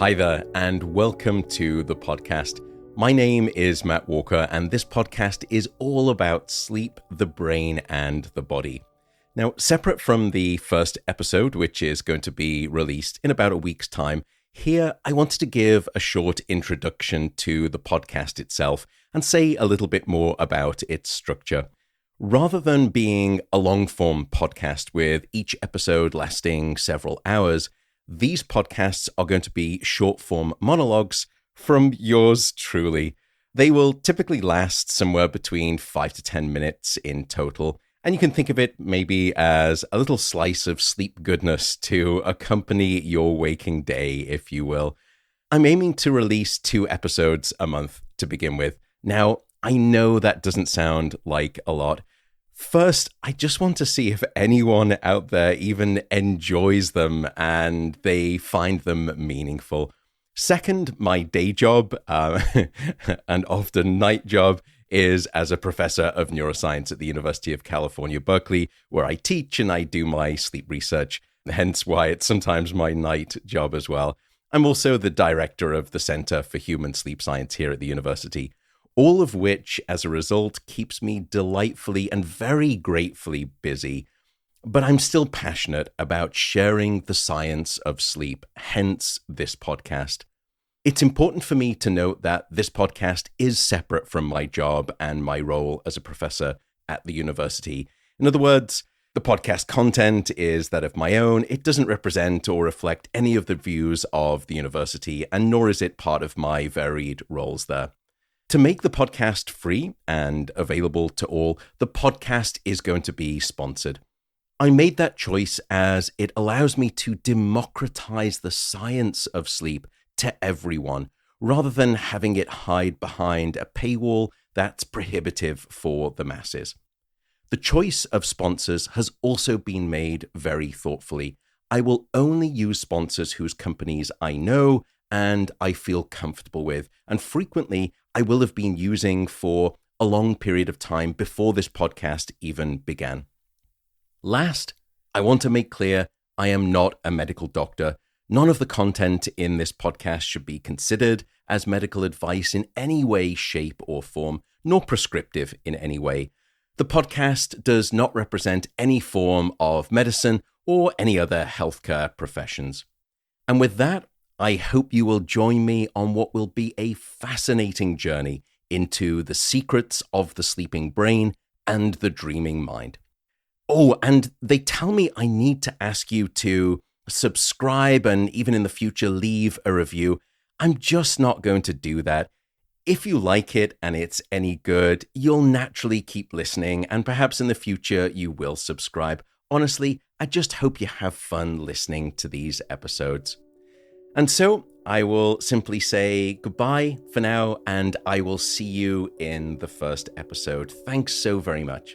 Hi there, and welcome to the podcast. My name is Matt Walker, and this podcast is all about sleep, the brain, and the body. Now, separate from the first episode, which is going to be released in about a week's time, here I wanted to give a short introduction to the podcast itself and say a little bit more about its structure. Rather than being a long-form podcast with each episode lasting several hours, these podcasts are going to be short-form monologues from yours truly. They will typically last somewhere between 5 to 10 minutes in total, and you can think of it maybe as a little slice of sleep goodness to accompany your waking day, if you will. I'm aiming to release 2 episodes a month to begin with. Now, I know that doesn't sound like a lot. First, I just want to see if anyone out there even enjoys them and they find them meaningful. Second, my day job, and often night job, is as a professor of neuroscience at the University of California, Berkeley, where I teach and I do my sleep research, hence why it's sometimes my night job as well. I'm also the director of the Center for Human Sleep Science here at the university. All of which, as a result, keeps me delightfully and very gratefully busy. But I'm still passionate about sharing the science of sleep, hence this podcast. It's important for me to note that this podcast is separate from my job and my role as a professor at the university. In other words, the podcast content is that of my own. It doesn't represent or reflect any of the views of the university, and nor is it part of my varied roles there. To make the podcast free and available to all, the podcast is going to be sponsored. I made that choice as it allows me to democratize the science of sleep to everyone, rather than having it hide behind a paywall that's prohibitive for the masses. The choice of sponsors has also been made very thoughtfully. I will only use sponsors whose companies I know and I feel comfortable with, and frequently I will have been using for a long period of time before this podcast even began. Last, I want to make clear I am not a medical doctor. None of the content in this podcast should be considered as medical advice in any way, shape, or form, nor prescriptive in any way. The podcast does not represent any form of medicine or any other healthcare professions. And with that, I hope you will join me on what will be a fascinating journey into the secrets of the sleeping brain and the dreaming mind. Oh, and they tell me I need to ask you to subscribe and even in the future leave a review. I'm just not going to do that. If you like it and it's any good, you'll naturally keep listening, and perhaps in the future you will subscribe. Honestly, I just hope you have fun listening to these episodes. And so I will simply say goodbye for now, and I will see you in the first episode. Thanks so very much.